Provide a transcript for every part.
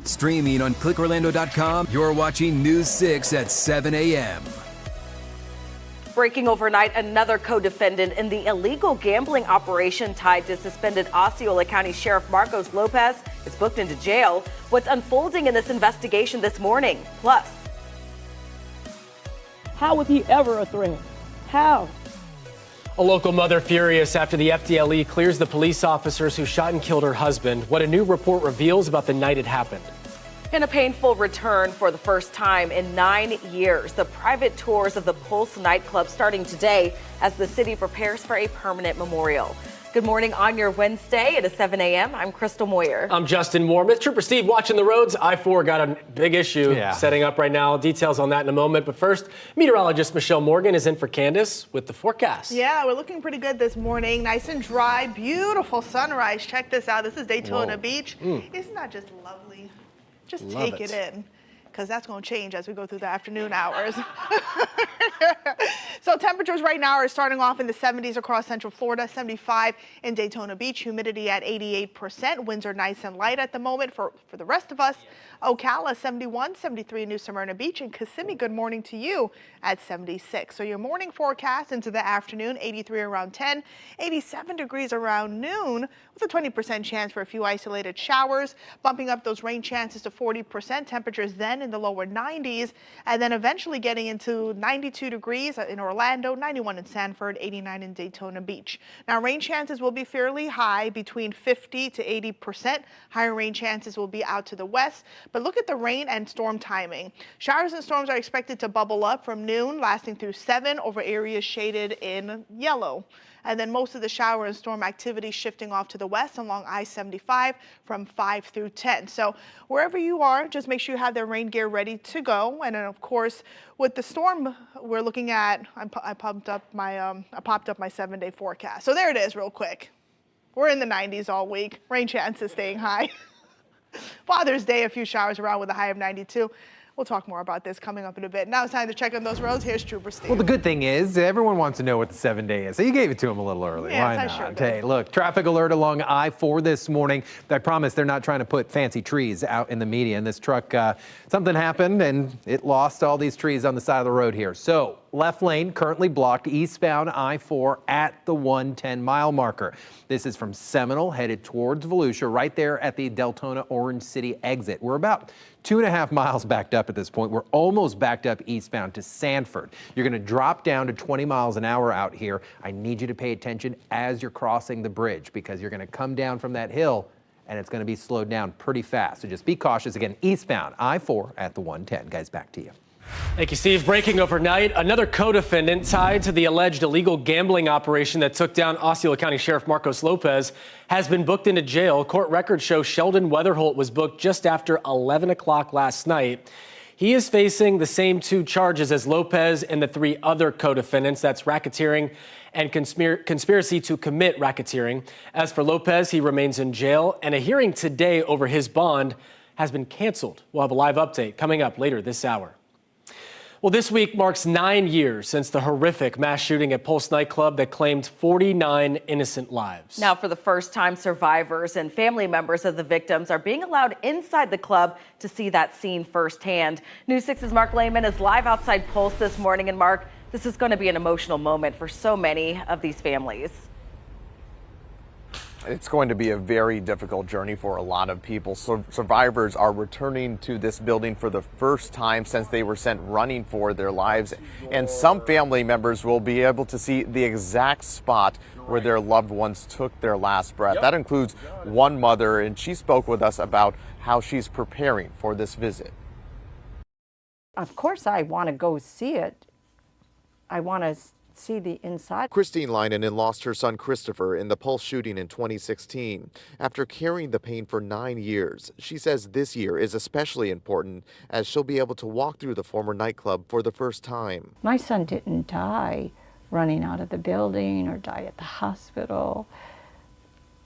Streaming on clickorlando.com, you're watching News 6 at 7 a.m. Breaking overnight, another co-defendant in the illegal gambling operation tied to suspended Osceola County Sheriff Marcos Lopez is booked into jail. What's unfolding in this investigation this morning? Plus, how was he ever a threat? How? A local mother furious after the FDLE clears the police officers who shot and killed her husband. What a new report reveals about the night it happened. in a painful return for the first time in 9 years, the private tours of the Pulse nightclub starting today as the city prepares for a permanent memorial. Good morning on your Wednesday. It is 7 a.m. I'm Crystal Moyer. I'm Justin Moore. Myth Trooper Steve watching the roads. I-4 got a big issue setting up right now. Details on that in a moment. But first, meteorologist Michelle Morgan is in for Candace with the forecast. Yeah, we're looking pretty good this morning. Nice and dry, beautiful sunrise. Check this out. This is Daytona Beach. Isn't that just lovely? Just take it in, because that's going to change as we go through the afternoon hours. So temperatures right now are starting off in the 70s across Central Florida, 75 in Daytona Beach, humidity at 88%. Winds are nice and light at the moment for the rest of us. Ocala, 71, 73 in New Smyrna Beach, and Kissimmee, good morning to you at 76. So your morning forecast into the afternoon, 83 around 10, 87 degrees around noon with a 20% chance for a few isolated showers, bumping up those rain chances to 40%. Temperatures then in the lower 90s, and then eventually getting into 92 degrees in Orlando, 91 in Sanford, 89 in Daytona Beach. Now rain chances will be fairly high, between 50 to 80%. Higher rain chances will be out to the west. But look at the rain and storm timing. Showers and storms are expected to bubble up from noon, lasting through 7 over areas shaded in yellow. And then most of the shower and storm activity shifting off to the west along I-75 from 5 through 10. So wherever you are, just make sure you have the rain gear ready to go. And then of course, with the storm, we're looking at, I popped up my 7-day forecast. So there it is real quick. We're in the 90s all week. Rain chances staying high. Father's Day, a few showers around with a high of 92. We'll talk more about this coming up in a bit. Now it's time to check on those roads. Here's Trooper Steve. Well, the good thing is everyone wants to know what the 7-day is, so you gave it to them a little early. Yes, Why I not? sure did. Hey, look, traffic alert along I-4 this morning. I promise they're not trying to put fancy trees out in the media. And this truck, something happened and it lost all these trees on the side of the road here. So left lane currently blocked eastbound I-4 at the 110-mile marker. This is from Seminole headed towards Volusia, right there at the Deltona Orange City exit. We're about 2.5 miles backed up at this point. We're almost backed up eastbound to Sanford. You're going to drop down to 20 miles an hour out here. I need you to pay attention as you're crossing the bridge, because you're going to come down from that hill and it's going to be slowed down pretty fast. So just be cautious. Again, eastbound I-4 at the 110. Guys, back to you. Thank you, Steve. Breaking overnight, another co-defendant tied to the alleged illegal gambling operation that took down Osceola County Sheriff Marcos Lopez has been booked into jail. Court records show Sheldon Weatherholt was booked just after 11 o'clock last night. He is facing the same 2 charges as Lopez and the 3 other co-defendants. That's racketeering and conspiracy to commit racketeering. As for Lopez, he remains in jail, and a hearing today over his bond has been canceled. We'll have a live update coming up later this hour. Well, this week marks 9 years since the horrific mass shooting at Pulse nightclub that claimed 49 innocent lives. Now, for the first time, survivors and family members of the victims are being allowed inside the club to see that scene firsthand. News 6's Mark Lehman is live outside Pulse this morning. And Mark, this is going to be an emotional moment for so many of these families. It's going to be a very difficult journey for a lot of people. So survivors are returning to this building for the first time since they were sent running for their lives. And some family members will be able to see the exact spot where their loved ones took their last breath. That includes one mother, and she spoke with us about how she's preparing for this visit. Of course I want to go see it. I want to see the inside. Christine Leinen lost her son Christopher in the Pulse shooting in 2016. After carrying the pain for 9 years, she says this year is especially important as she'll be able to walk through the former nightclub for the first time. My son didn't die running out of the building or die at the hospital.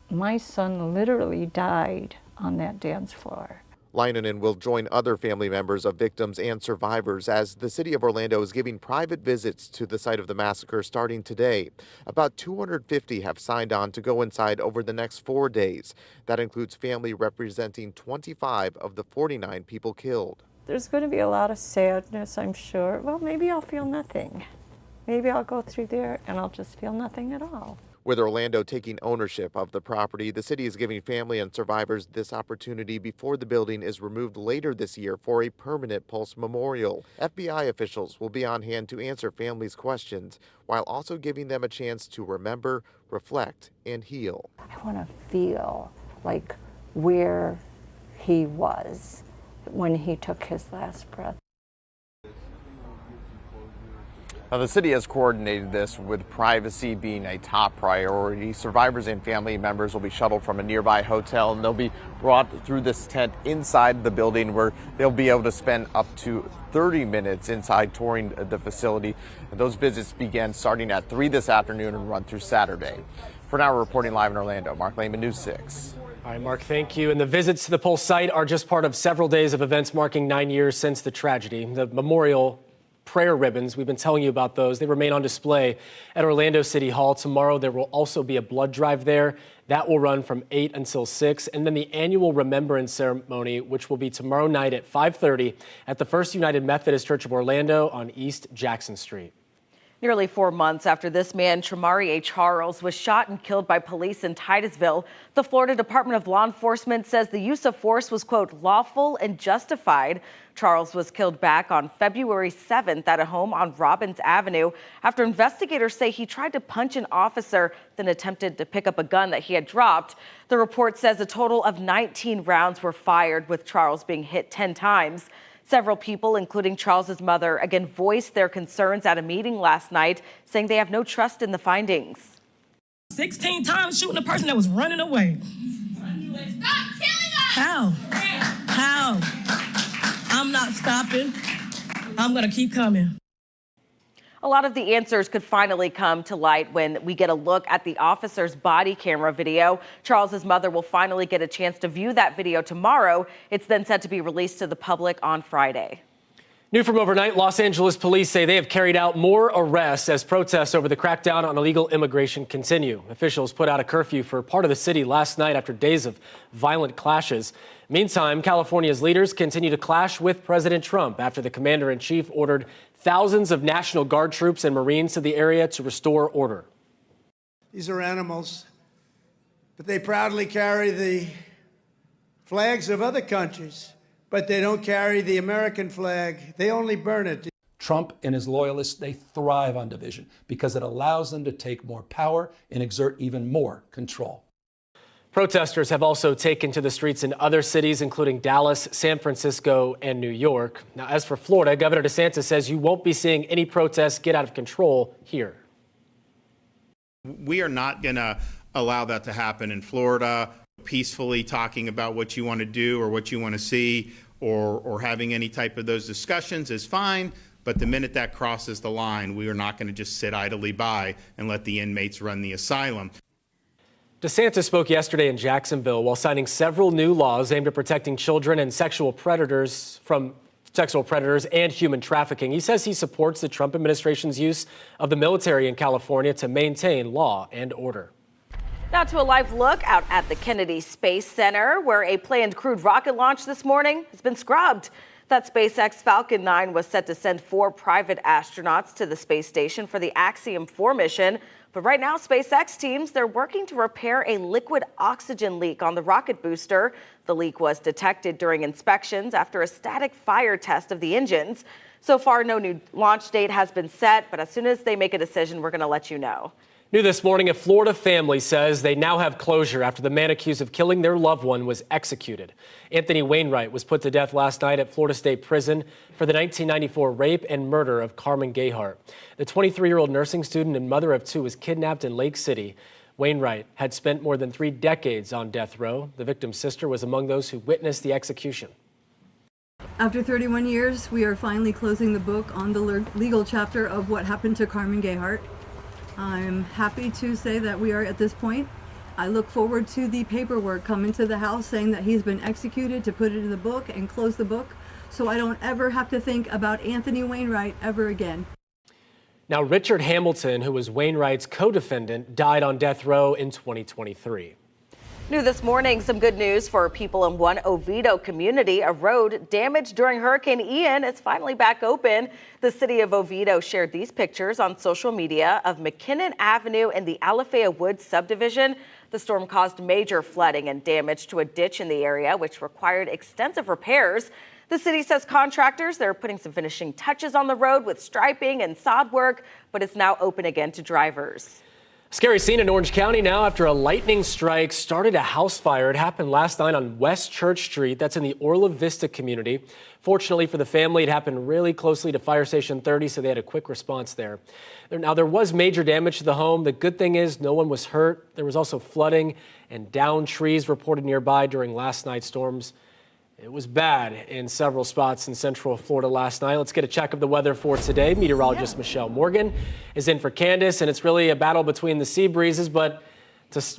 My son literally died on that dance floor. Leinonen will join other family members of victims and survivors as the city of Orlando is giving private visits to the site of the massacre starting today. About 250 have signed on to go inside over the next 4 days. That includes family representing 25 of the 49 people killed. There's going to be a lot of sadness, I'm sure. Well, maybe I'll feel nothing. Maybe I'll go through there and I'll just feel nothing at all. With Orlando taking ownership of the property, the city is giving family and survivors this opportunity before the building is removed later this year for a permanent Pulse memorial. FBI officials will be on hand to answer families' questions while also giving them a chance to remember, reflect, and heal. I want to feel like where he was when he took his last breath. Now, the city has coordinated this with privacy being a top priority. Survivors and family members will be shuttled from a nearby hotel, and they'll be brought through this tent inside the building where they'll be able to spend up to 30 minutes inside touring the facility. And those visits begin starting at 3 this afternoon and run through Saturday. For now, reporting live in Orlando, Mark Lehman, News 6. All right, Mark, thank you. And the visits to the Pulse site are just part of several days of events marking 9 years since the tragedy. The memorial prayer ribbons, we've been telling you about those. They remain on display at Orlando City Hall. Tomorrow, there will also be a blood drive there. That will run from 8 until 6. And then the annual remembrance ceremony, which will be tomorrow night at 5:30 at the First United Methodist Church of Orlando on East Jackson Street. Nearly 4 months after this man, Tremari A. Charles, was shot and killed by police in Titusville, the Florida Department of Law Enforcement says the use of force was, quote, lawful and justified. Charles was killed back on February 7th at a home on Robbins Avenue after investigators say he tried to punch an officer, then attempted to pick up a gun that he had dropped. The report says a total of 19 rounds were fired, with Charles being hit 10 times. Several people, including Charles's mother, again voiced their concerns at a meeting last night, saying they have no trust in the findings. 16 times shooting a person that was running away. Stop killing us! How? I'm not stopping. I'm gonna keep coming. A lot of the answers could finally come to light when we get a look at the officer's body camera video. Charles's mother will finally get a chance to view that video tomorrow. It's then set to be released to the public on Friday. New from overnight, Los Angeles police say they have carried out more arrests as protests over the crackdown on illegal immigration continue. Officials put out a curfew for part of the city last night after days of violent clashes. Meantime, California's leaders continue to clash with President Trump after the commander-in-chief ordered thousands of National Guard troops and Marines to the area to restore order. These are animals, but they proudly carry the flags of other countries, but they don't carry the American flag. They only burn it. Trump and his loyalists, they thrive on division because it allows them to take more power and exert even more control. Protesters have also taken to the streets in other cities, including Dallas, San Francisco, and New York. Now, as for Florida, Governor DeSantis says you won't be seeing any protests get out of control here. We are not going to allow that to happen in Florida. Peacefully talking about what you want to do or what you want to see or having any type of those discussions is fine. But the minute that crosses the line, we are not going to just sit idly by and let the inmates run the asylum. DeSantis spoke yesterday in Jacksonville while signing several new laws aimed at protecting children and sexual predators from sexual predators and human trafficking. He says he supports the Trump administration's use of the military in California to maintain law and order. Now to a live look out at the Kennedy Space Center, where a planned crewed rocket launch this morning has been scrubbed. That SpaceX Falcon 9 was set to send 4 private astronauts to the space station for the Axiom 4 mission. But right now, SpaceX teams, they're working to repair a liquid oxygen leak on the rocket booster. The leak was detected during inspections after a static fire test of the engines. So far, no new launch date has been set, but as soon as they make a decision, we're going to let you know. New this morning, a Florida family says they now have closure after the man accused of killing their loved one was executed. Anthony Wainwright was put to death last night at Florida State Prison for the 1994 rape and murder of Carmen Gayhart. The 23-year-old nursing student and mother of 2 was kidnapped in Lake City. Wainwright had spent more than 3 decades on death row. The victim's sister was among those who witnessed the execution. After 31 years, we are finally closing the book on the legal chapter of what happened to Carmen Gayhart. I'm happy to say that we are at this point, I look forward to the paperwork coming to the House saying that he's been executed, to put it in the book and close the book, so I don't ever have to think about Anthony Wainwright ever again. Now, Richard Hamilton, who was Wainwright's co-defendant, died on death row in 2023. New this morning, some good news for people in one Oviedo community. A road damaged during Hurricane Ian is finally back open. The city of Oviedo shared these pictures on social media of McKinnon Avenue in the Alafaya Woods subdivision. The storm caused major flooding and damage to a ditch in the area, which required extensive repairs. The city says contractors, they're putting some finishing touches on the road with striping and sod work, but it's now open again to drivers. Scary scene in Orange County now after a lightning strike started a house fire. It happened last night on West Church Street. That's in the Orla Vista community. Fortunately for the family, it happened really closely to Fire Station 30, so they had a quick response there. Now, there was major damage to the home. The good thing is no one was hurt. There was also flooding and downed trees reported nearby during last night's storms. It was bad in several spots in Central Florida last night. Let's get a check of the weather for today. Meteorologist Michelle Morgan is in for Candace, and it's really a battle between the sea breezes, but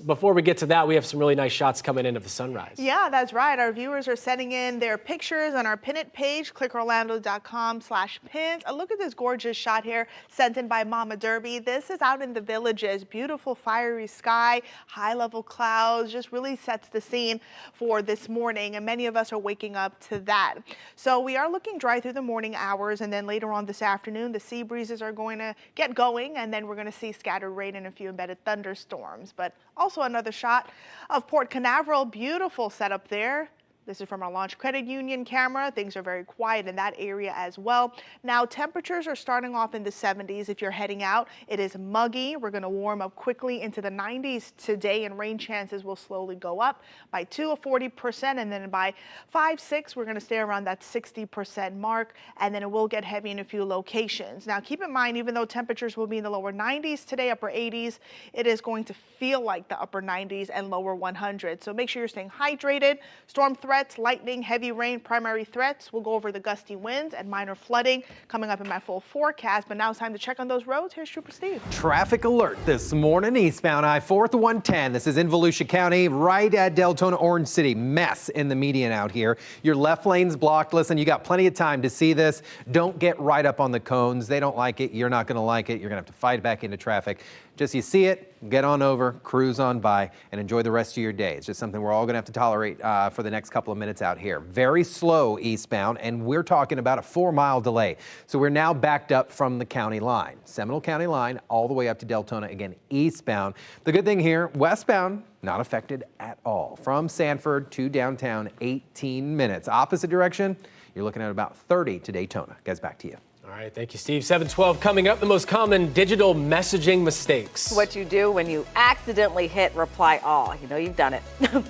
before we get to that, we have some really nice shots coming in of the sunrise. Yeah, that's right. Our viewers are sending in their pictures on our Pin It page, clickorlando.com/pins. Look at this gorgeous shot here sent in by Mama Derby. This is out in the Villages. Beautiful fiery sky, high level clouds, just really sets the scene for this morning. And many of us are waking up to that. So we are looking dry through the morning hours. And then later on this afternoon, the sea breezes are going to get going. And then we're going to see scattered rain and a few embedded thunderstorms. But also another shot of Port Canaveral. Beautiful setup there. This is from our Launch Credit Union camera. Things are very quiet in that area as well. Now, temperatures are starting off in the 70s if you're heading out. It is muggy. We're going to warm up quickly into the 90s today, and rain chances will slowly go up by 2 or 40%, and then by 5, 6, we're going to stay around that 60% mark, and then it will get heavy in a few locations. Now, keep in mind, even though temperatures will be in the lower 90s today, upper 80s, it is going to feel like the upper 90s and lower 100s. So make sure you're staying hydrated. Storm threats, lightning, heavy rain, primary threats. We'll go over the gusty winds and minor flooding coming up in my full forecast. But now it's time to check on those roads. Here's Trooper Steve. Traffic alert this morning, eastbound I-4 110. This is in Volusia County, right at Deltona, Orange City. Mess in the median out here. Your left lane's blocked. Listen, you got plenty of time to see this. Don't get right up on the cones. They don't like it. You're not going to like it. You're going to have to fight back into traffic. Just you see it, get on over, cruise on by, and enjoy the rest of your day. It's just something we're all going to have to tolerate for the next couple of minutes out here. Very slow eastbound, and we're talking about a 4-mile delay. So we're now backed up from the county line, Seminole County line, all the way up to Deltona, again, eastbound. The good thing here, westbound, not affected at all. From Sanford to downtown, 18 minutes. Opposite direction, you're looking at about 30 to Daytona. Guys, back to you. All right, thank you, Steve. 7:12 coming up, the most common digital messaging mistakes. What you do when you accidentally hit reply all. You know you've done it.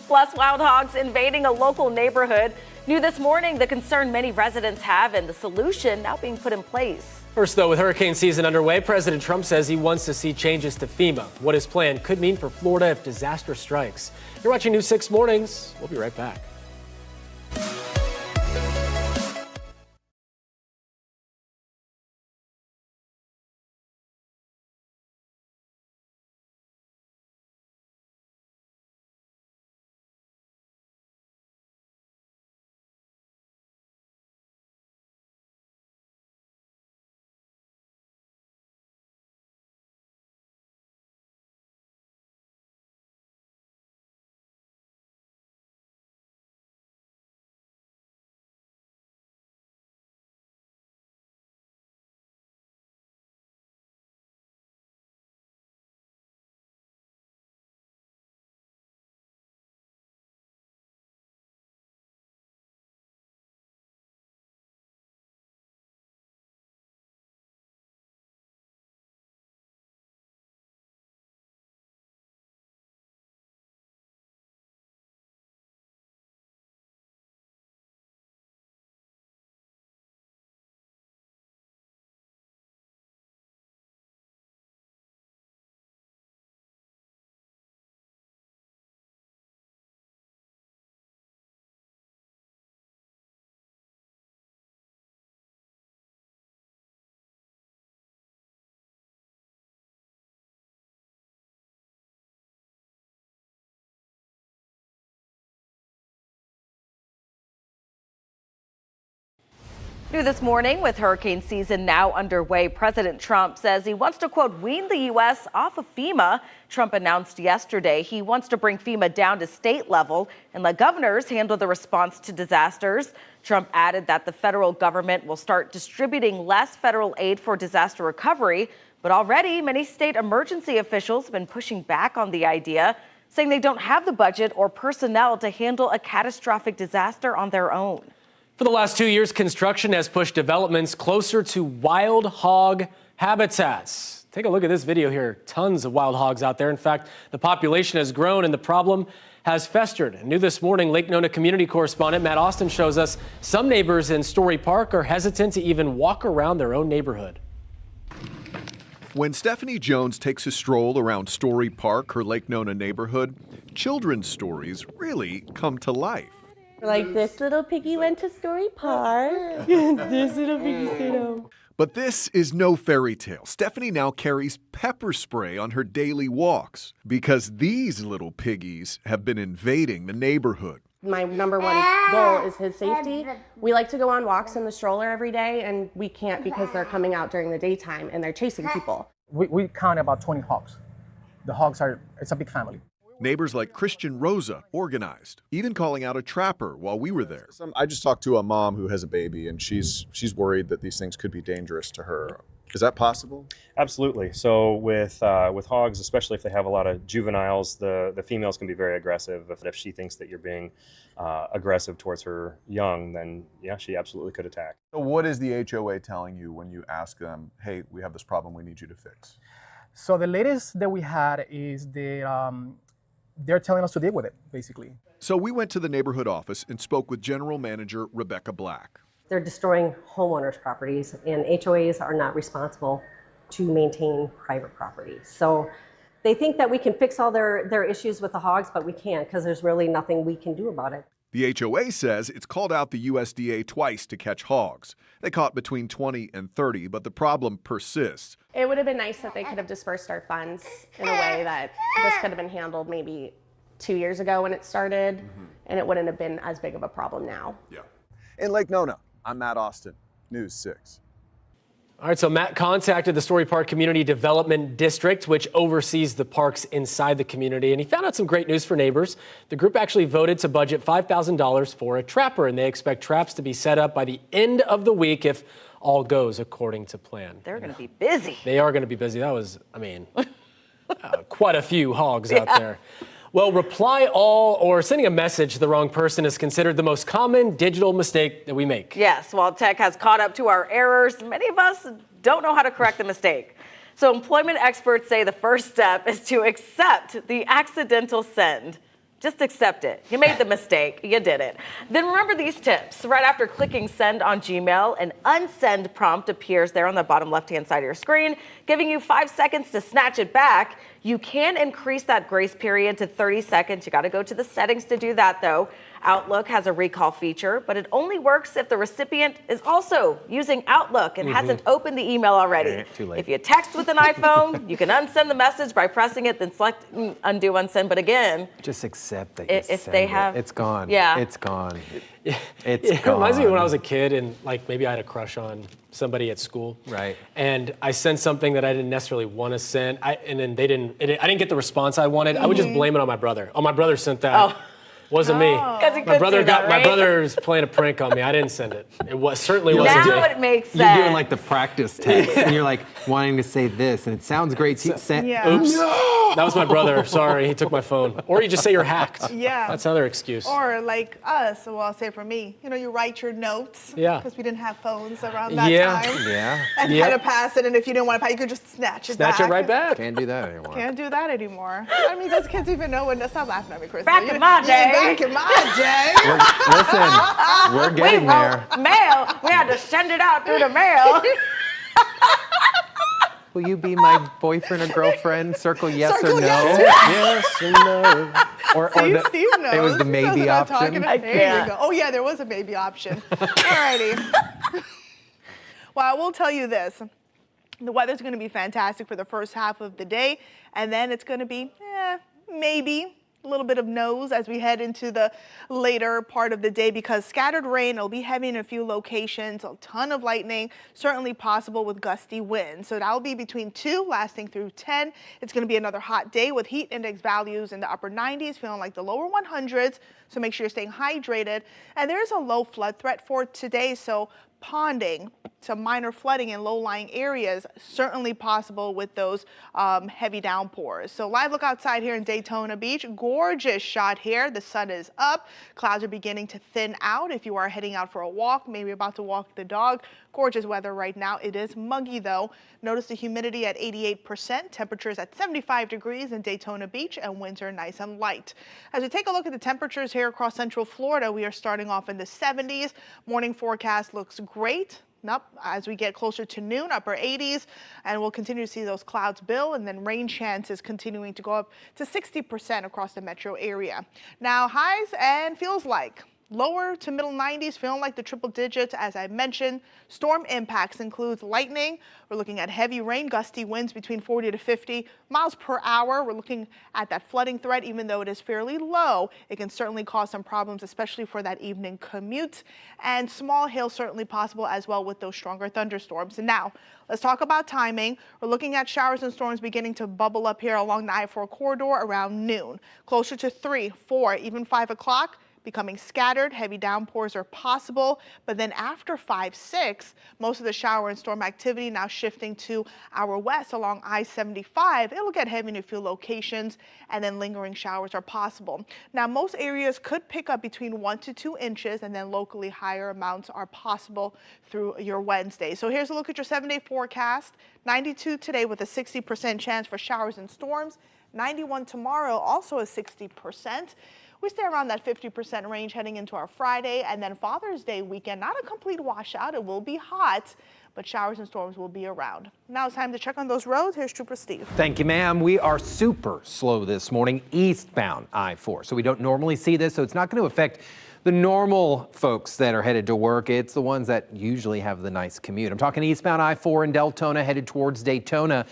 Plus, wild hogs invading a local neighborhood. New this morning, the concern many residents have and the solution now being put in place. First, though, with hurricane season underway, President Trump says he wants to see changes to FEMA. What his plan could mean for Florida if disaster strikes. You're watching News 6 Mornings. We'll be right back. New this morning, with hurricane season now underway, President Trump says he wants to, quote, wean the U.S. off of FEMA. Trump announced yesterday he wants to bring FEMA down to state level and let governors handle the response to disasters. Trump added that the federal government will start distributing less federal aid for disaster recovery. But already, many state emergency officials have been pushing back on the idea, saying they don't have the budget or personnel to handle a catastrophic disaster on their own. For the last 2 years, construction has pushed developments closer to wild hog habitats. Take a look at this video here. Tons of wild hogs out there. In fact, the population has grown and the problem has festered. New this morning, Lake Nona community correspondent Matt Austin shows us some neighbors in Story Park are hesitant to even walk around their own neighborhood. When Stephanie Jones takes a stroll around Story Park, her Lake Nona neighborhood, children's stories really come to life. Like, this little piggy went to Story Park. This little piggy stayed home. But this is no fairy tale. Stephanie now carries pepper spray on her daily walks because these little piggies have been invading the neighborhood. My number one goal is his safety. We like to go on walks in the stroller every day, and we can't because they're coming out during the daytime and they're chasing people. We count about 20 hogs. The hogs it's a big family. Neighbors like Christian Rosa organized, even calling out a trapper while we were there. I just talked to a mom who has a baby, and she's worried that these things could be dangerous to her. Is that possible? Absolutely. So with hogs, especially if they have a lot of juveniles, the females can be very aggressive. If she thinks that you're being aggressive towards her young, then yeah, she absolutely could attack. So what is the HOA telling you when you ask them, hey, we have this problem we need you to fix? So the latest that we had is they're telling us to deal with it, basically. So we went to the neighborhood office and spoke with General Manager Rebecca Black. They're destroying homeowners' properties, and HOAs are not responsible to maintain private property. So they think that we can fix all their issues with the hogs, but we can't because there's really nothing we can do about it. The HOA says it's called out the USDA twice to catch hogs. They caught between 20 and 30, but the problem persists. It would have been nice that they could have dispersed our funds in a way that this could have been handled maybe 2 years ago when it started, and it wouldn't have been as big of a problem now. Yeah. In Lake Nona, I'm Matt Austin, News 6. All right, so Matt contacted the Story Park Community Development District, which oversees the parks inside the community, and he found out some great news for neighbors. The group actually voted to budget $5,000 for a trapper, and they expect traps to be set up by the end of the week if all goes according to plan. They're going to be busy. They are going to be busy. That was, quite a few hogs out there. Well, reply all or sending a message to the wrong person is considered the most common digital mistake that we make. Yes, while tech has caught up to our errors, many of us don't know how to correct the mistake. So employment experts say the first step is to accept the accidental send. Just accept it. You made the mistake. You did it. Then remember these tips. Right after clicking send on Gmail, an unsend prompt appears there on the bottom left-hand side of your screen, giving you 5 seconds to snatch it back. You can increase that grace period to 30 seconds. You got to go to the settings to do that, though. Outlook has a recall feature, but it only works if the recipient is also using Outlook and hasn't opened the email already. Too late. If you text with an iPhone, you can unsend the message by pressing it, then select undo unsend. But again, just accept that if they have, it's gone. Yeah, it's gone. It reminds me of when I was a kid and maybe I had a crush on somebody at school. Right. And I sent something that I didn't necessarily want to send. And then I didn't get the response I wanted. I would just blame it on my brother. Oh, my brother sent that. Oh. Wasn't me. My brother my brother's playing a prank on me. I didn't send it. It certainly wasn't me. Now it makes sense. You're doing the practice text, and you're wanting to say this, and it sounds great. Oops. No! That was my brother. Sorry, he took my phone. Or you just say you're hacked. Yeah. That's another excuse. Or like us, well, I'll say for me, you write your notes. Yeah. Because we didn't have phones around that time. Yeah. And kind of pass it, and if you didn't want to pass, you could just snatch it back. Snatch it right back. Can't do that anymore. Can't do that anymore. I mean, those kids even know when to stop laughing at me, Chris. Back in my day. Back in my day. Listen, we're getting there. Mail. We had to send it out through the mail. Will you be my boyfriend or girlfriend? Circle yes or no. Yes or no. Or Steve knows. It was the maybe option. There you go. Oh yeah, there was a maybe option. Alrighty. Well, I will tell you this. The weather's going to be fantastic for the first half of the day, and then it's going to be maybe A little bit of nose as we head into the later part of the day because scattered rain will be heavy in a few locations, a ton of lightning, certainly possible with gusty winds. So that will be between 2 lasting through 10. It's going to be another hot day with heat index values in the upper 90s, feeling like the lower 100s. So make sure you're staying hydrated. And there is a low flood threat for today. So ponding, some minor flooding in low-lying areas, certainly possible with those heavy downpours. So live look outside here in Daytona Beach. Gorgeous shot here. The sun is up. Clouds are beginning to thin out. If you are heading out for a walk, maybe about to walk the dog, gorgeous weather right now. It is muggy though. Notice the humidity at 88%. Temperatures at 75 degrees in Daytona Beach, and winds are nice and light. As we take a look at the temperatures here across Central Florida, we are starting off in the 70s. Morning forecast looks great. Up as we get closer to noon, upper 80s, and we'll continue to see those clouds build, and then rain chances continuing to go up to 60% across the metro area. Now highs and feels like lower to middle 90s, feeling like the triple digits. As I mentioned, storm impacts includes lightning. We're looking at heavy rain, gusty winds between 40 to 50 miles per hour. We're looking at that flooding threat. Even though it is fairly low, it can certainly cause some problems, especially for that evening commute. And small hail certainly possible as well with those stronger thunderstorms. And now let's talk about timing. We're looking at showers and storms beginning to bubble up here along the I-4 corridor around noon, closer to 3, 4, even 5 o'clock. Becoming scattered, heavy downpours are possible, but then after 5, 6, most of the shower and storm activity now shifting to our west along I-75. It'll get heavy in a few locations, and then lingering showers are possible. Now, most areas could pick up between 1 to 2 inches, and then locally higher amounts are possible through your Wednesday. So here's a look at your 7-day forecast. 92 today with a 60% chance for showers and storms. 91 tomorrow, also a 60%. We stay around that 50% range heading into our Friday, and then Father's Day weekend, not a complete washout. It will be hot, but showers and storms will be around. Now it's time to check on those roads. Here's Trooper Steve. Thank you, ma'am. We are super slow this morning, eastbound I-4. So we don't normally see this, so it's not going to affect the normal folks that are headed to work. It's the ones that usually have the nice commute. I'm talking eastbound I-4 in Deltona headed towards Daytona.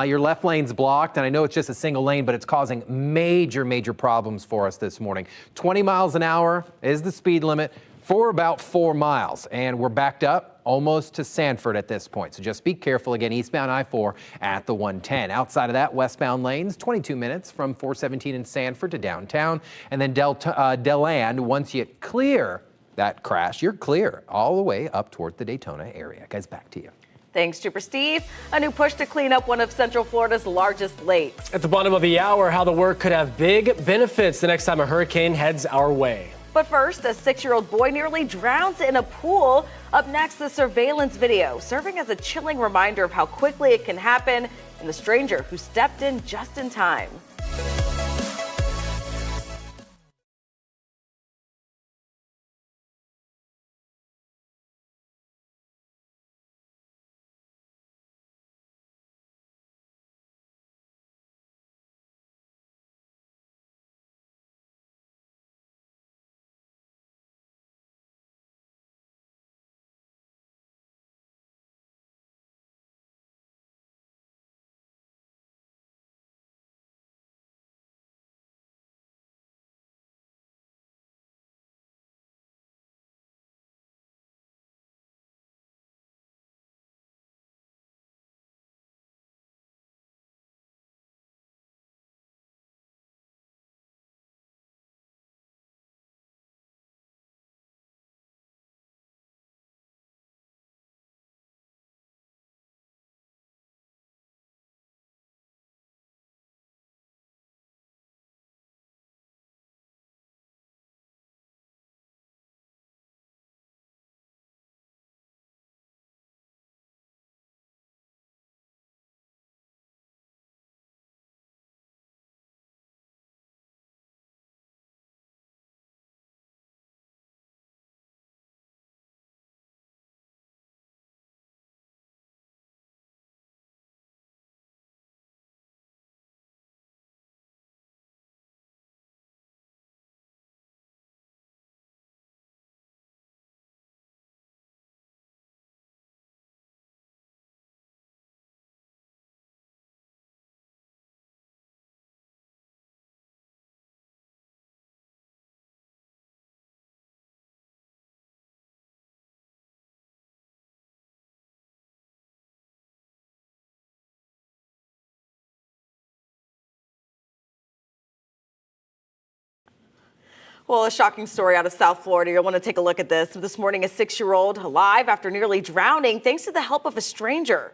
Your left lane's blocked, and I know it's just a single lane, but it's causing major problems for us this morning. 20 miles an hour is the speed limit for about 4 miles, and we're backed up almost to Sanford at this point. So just be careful. Again, eastbound I-4 at the 110. Outside of that, westbound lanes, 22 minutes from 417 in Sanford to downtown. And then Deland, once you clear that crash, you're clear all the way up toward the Daytona area. Guys, back to you. Thanks, Trooper Steve. A new push to clean up one of Central Florida's largest lakes. At the bottom of the hour, how the work could have big benefits the next time a hurricane heads our way. But first, a 6-year-old boy nearly drowns in a pool. Up next, the surveillance video, serving as a chilling reminder of how quickly it can happen, and the stranger who stepped in just in time. Well, a shocking story out of South Florida. You'll want to take a look at this. This morning, a 6-year-old alive after nearly drowning thanks to the help of a stranger.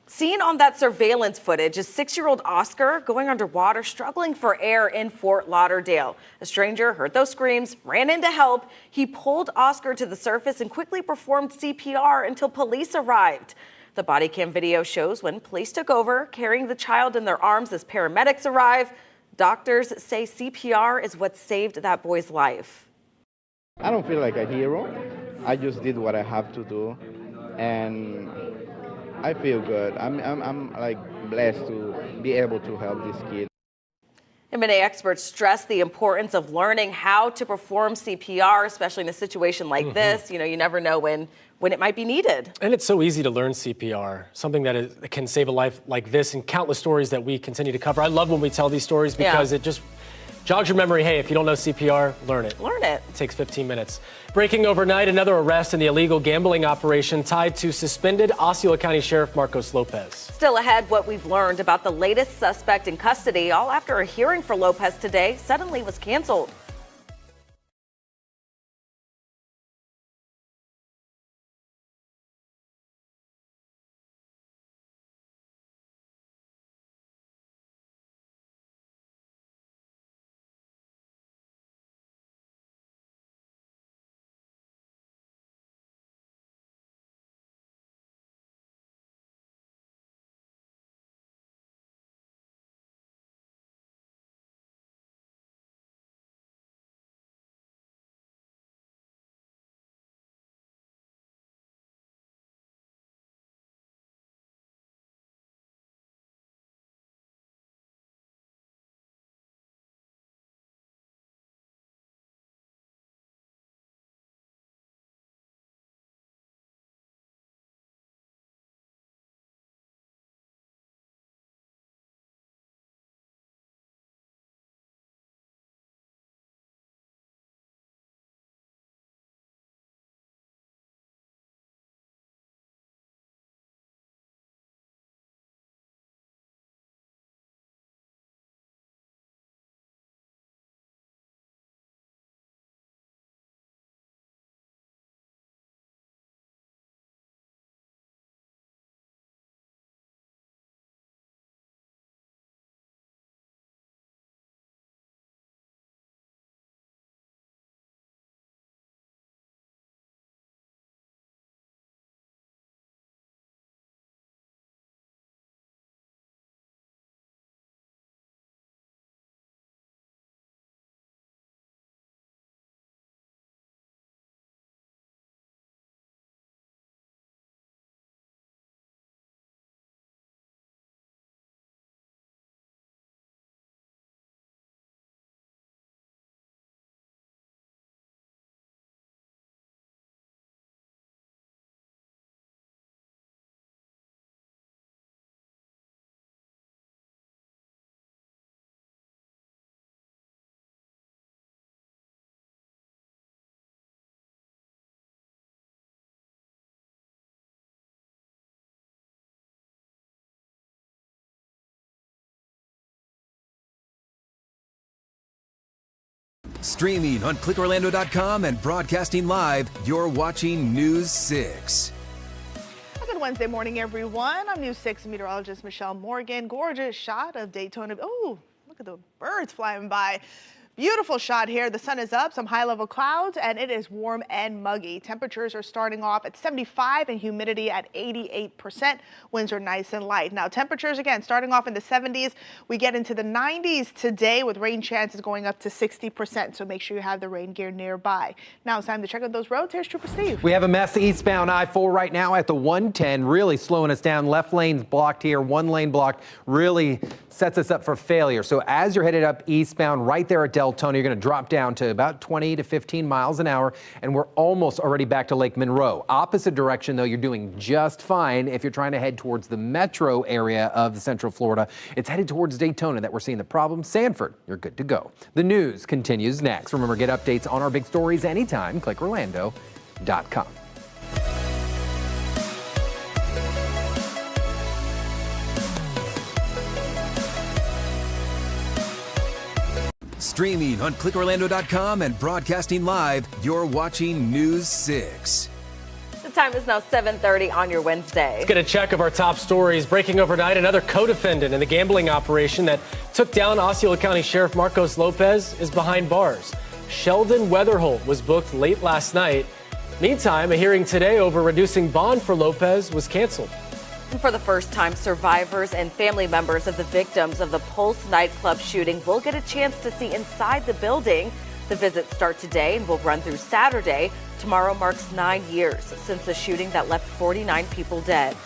Seen on that surveillance footage is 6-year-old Oscar going underwater, struggling for air in Fort Lauderdale. A stranger heard those screams, ran in to help. He pulled Oscar to the surface and quickly performed CPR until police arrived. The body cam video shows when police took over, carrying the child in their arms as paramedics arrive. Doctors say CPR is what saved that boy's life. I don't feel like a hero. I just did what I have to do, and I feel good. I'm like blessed to be able to help this kid. And many experts stress the importance of learning how to perform CPR, especially in a situation like this. You know, you never know when it might be needed. And it's so easy to learn CPR, something that can save a life like this, and countless stories that we continue to cover. I love when we tell these stories because it just jogs your memory. Hey, if you don't know CPR, learn it. Learn it. It takes 15 minutes. Breaking overnight, another arrest in the illegal gambling operation tied to suspended Osceola County Sheriff Marcos Lopez. Still ahead, what we've learned about the latest suspect in custody, all after a hearing for Lopez today suddenly was canceled. Streaming on clickorlando.com and broadcasting live, you're watching News 6. A good Wednesday morning, everyone. I'm News 6 meteorologist Michelle Morgan. Gorgeous shot of Daytona. Oh, look at the birds flying by. Beautiful shot here. The sun is up, some high-level clouds, and it is warm and muggy. Temperatures are starting off at 75 and humidity at 88%. Winds are nice and light. Now, temperatures, again, starting off in the 70s. We get into the 90s today with rain chances going up to 60%, so make sure you have the rain gear nearby. Now it's time to check out those roads. Here's Trooper Steve. We have a mess eastbound I-4 right now at the 110, really slowing us down. Left lane's blocked here, one lane blocked, really sets us up for failure. So as you're headed up eastbound right there at Deltona, you're going to drop down to about 20 to 15 miles an hour, and we're almost already back to Lake Monroe. Opposite direction, though, you're doing just fine if you're trying to head towards the metro area of Central Florida. It's headed towards Daytona that we're seeing the problem. Sanford, you're good to go. The news continues next. Remember, get updates on our big stories anytime. ClickOrlando.com. Streaming on clickorlando.com and broadcasting live, you're watching News 6. The time is now 7:30 on your Wednesday. Let's get a check of our top stories. Breaking overnight, another co-defendant in the gambling operation that took down Osceola County Sheriff Marcos Lopez is behind bars. Sheldon Weatherholt was booked late last night. Meantime, a hearing today over reducing bond for Lopez was canceled. And for the first time, survivors and family members of the victims of the Pulse nightclub shooting will get a chance to see inside the building. The visits start today and will run through Saturday. Tomorrow marks 9 years since the shooting that left 49 people dead.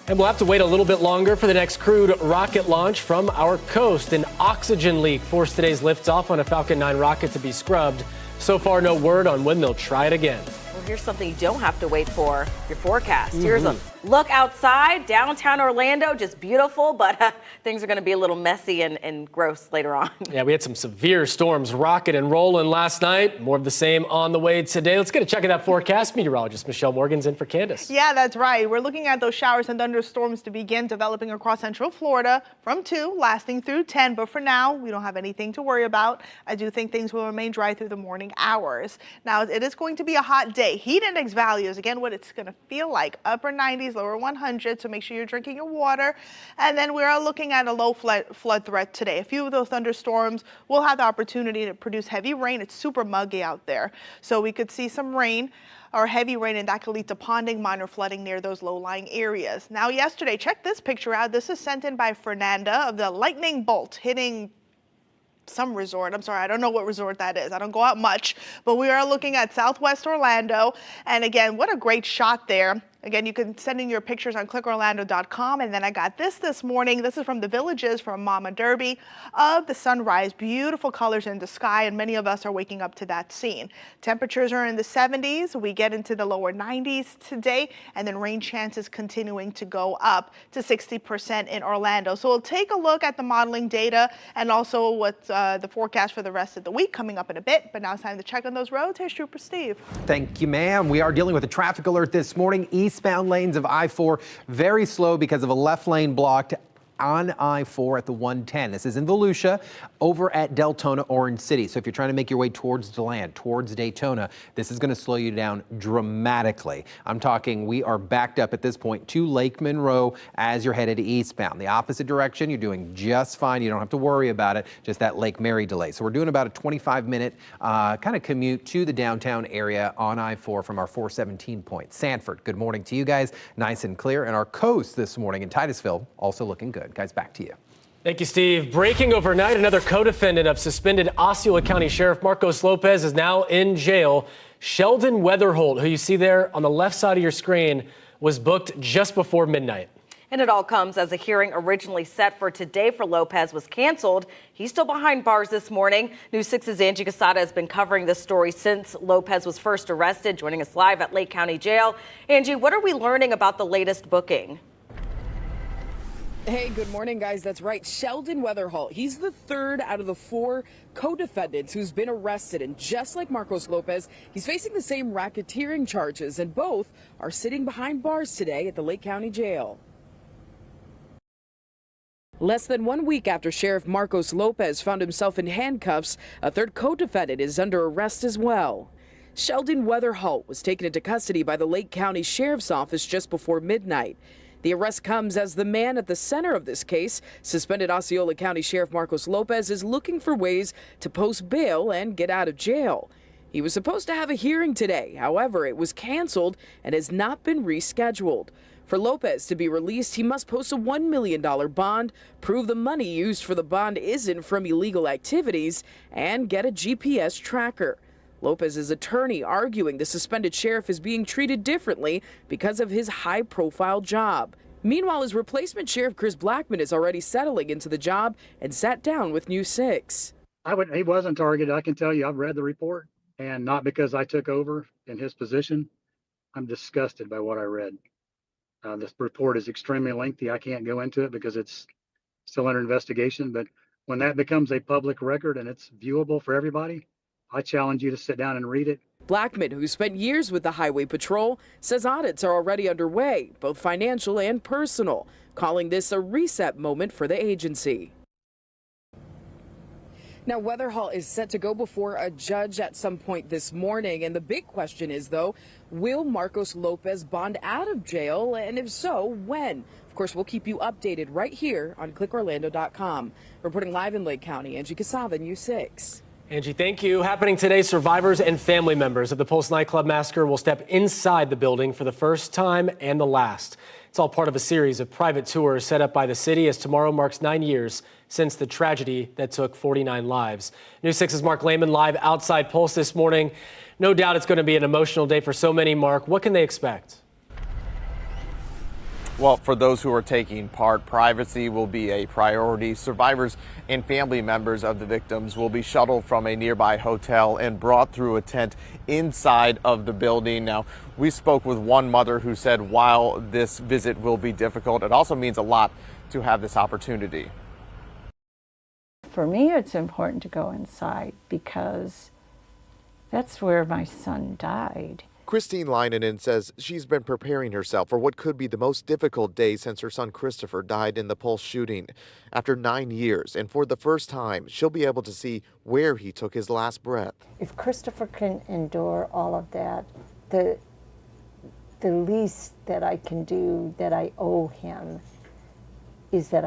And we'll have to wait a little bit longer for the next crewed rocket launch from our coast. An oxygen leak forced today's liftoff on a Falcon 9 rocket to be scrubbed. So far, no word on when they'll try it again. Well, here's something you don't have to wait for, your forecast. Here's a look outside, downtown Orlando, just beautiful, but things are going to be a little messy and gross later on. Yeah, we had some severe storms rocking and rolling last night. More of the same on the way today. Let's get a check of that forecast. Meteorologist Michelle Morgan's in for Candace. Yeah, that's right. We're looking at those showers and thunderstorms to begin developing across central Florida from 2, lasting through 10. But for now, we don't have anything to worry about. I do think things will remain dry through the morning hours. Now, it is going to be a hot day. Heat index values, again, what it's going to feel like, upper 90s, lower 100, so make sure you're drinking your water. And then we are looking at a low flood threat today. A few of those thunderstorms will have the opportunity to produce heavy rain. It's super muggy out there, so we could see some rain or heavy rain, and that could lead to ponding, minor flooding near those low-lying areas. Now, yesterday, check this picture out. This is sent in by Fernanda of the lightning bolt hitting some resort. I'm sorry, I don't know what resort that is. I don't go out much, but we are looking at Southwest Orlando. And again, what a great shot there. Again, you can send in your pictures on clickorlando.com. And then I got this morning. This is from the Villages from Mama Derby of the sunrise. Beautiful colors in the sky, and many of us are waking up to that scene. Temperatures are in the 70s. We get into the lower 90s today, and then rain chances continuing to go up to 60% in Orlando. So we'll take a look at the modeling data and also what's the forecast for the rest of the week coming up in a bit. But now it's time to check on those roads. Here's Trooper Steve. Thank you, ma'am. We are dealing with a traffic alert this morning. Eastbound lanes of I-4 very slow because of a left lane blocked on I-4 at the 110. This is in Volusia over at Deltona, Orange City. So if you're trying to make your way towards DeLand, towards Daytona, this is going to slow you down dramatically. I'm talking we are backed up at this point to Lake Monroe as you're headed eastbound. The opposite direction, you're doing just fine. You don't have to worry about it, just that Lake Mary delay. So we're doing about a 25-minute kind of commute to the downtown area on I-4 from our 417 point. Sanford, good morning to you guys. Nice and clear. And our coast this morning in Titusville also looking good. Guys, back to you. Thank you, Steve. Breaking overnight, another co-defendant of suspended Osceola County Sheriff Marcos Lopez is now in jail. Sheldon Weatherholt, who you see there on the left side of your screen, was booked just before midnight. And it all comes as a hearing originally set for today for Lopez was canceled. He's still behind bars this morning. News 6's Angie Casada has been covering this story since Lopez was first arrested, joining us live at Lake County Jail. Angie, what are we learning about the latest booking? Hey, good morning, guys. That's right. Sheldon Weatherholt. He's the third out of the 4 co-defendants who's been arrested. And just like Marcos Lopez, he's facing the same racketeering charges. And both are sitting behind bars today at the Lake County Jail. Less than 1 week after Sheriff Marcos Lopez found himself in handcuffs, a third co-defendant is under arrest as well. Sheldon Weatherholt was taken into custody by the Lake County Sheriff's Office just before midnight. The arrest comes as the man at the center of this case, suspended Osceola County Sheriff Marcos Lopez, is looking for ways to post bail and get out of jail. He was supposed to have a hearing today. However, it was canceled and has not been rescheduled. For Lopez to be released, he must post a $1 million bond, prove the money used for the bond isn't from illegal activities, and get a GPS tracker. Lopez's attorney arguing the suspended sheriff is being treated differently because of his high-profile job. Meanwhile, his replacement sheriff, Chris Blackman, is already settling into the job and sat down with News 6. He wasn't targeted. I can tell you, I've read the report, and not because I took over in his position. I'm disgusted by what I read. This report is extremely lengthy. I can't go into it because it's still under investigation. But when that becomes a public record and it's viewable for everybody, I challenge you to sit down and read it. Blackman, who spent years with the Highway Patrol, says audits are already underway, both financial and personal, calling this a reset moment for the agency. Now, Weatherhall is set to go before a judge at some point this morning. And the big question is, though, will Marcos Lopez bond out of jail? And if so, when? Of course, we'll keep you updated right here on clickorlando.com. Reporting live in Lake County, Angie Casava, News 6. Angie, thank you. Happening today, survivors and family members of the Pulse nightclub massacre will step inside the building for the first time and the last. It's all part of a series of private tours set up by the city as tomorrow marks 9 years since the tragedy that took 49 lives. News 6's Mark Lehman live outside Pulse this morning. No doubt it's going to be an emotional day for so many. Mark, what can they expect? Well, for those who are taking part, privacy will be a priority. Survivors and family members of the victims will be shuttled from a nearby hotel and brought through a tent inside of the building. Now, we spoke with one mother who said while this visit will be difficult, it also means a lot to have this opportunity. For me, it's important to go inside because that's where my son died. Christine Leinanen says she's been preparing herself for what could be the most difficult day since her son Christopher died in the Pulse shooting. After 9 years, and for the first time, she'll be able to see where he took his last breath. If Christopher can endure all of that, the least that I can do that I owe him is that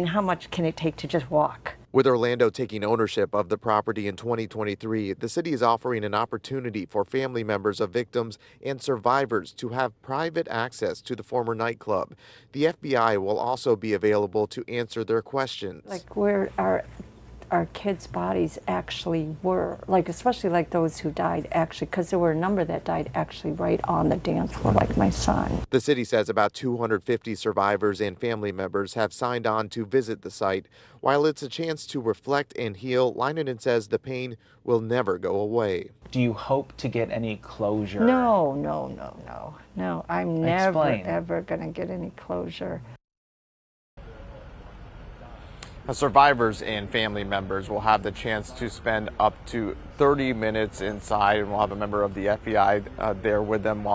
how much can it take to just walk? With Orlando taking ownership of the property in 2023, the city is offering an opportunity for family members of victims and survivors to have private access to the former nightclub. The FBI will also be available to answer their questions. Like where our kids' bodies actually were, like especially like those who died actually, because there were a number that died actually right on the dance floor, like my son. The city says about 250 survivors and family members have signed on to visit the site. While it's a chance to reflect and heal, Leinanen says the pain will never go away. Do you hope to get any closure? No. I'm never, Explain. ever going to get any closure. Survivors and family members will have the chance to spend up to 30 minutes inside, and we'll have a member of the FBI there with them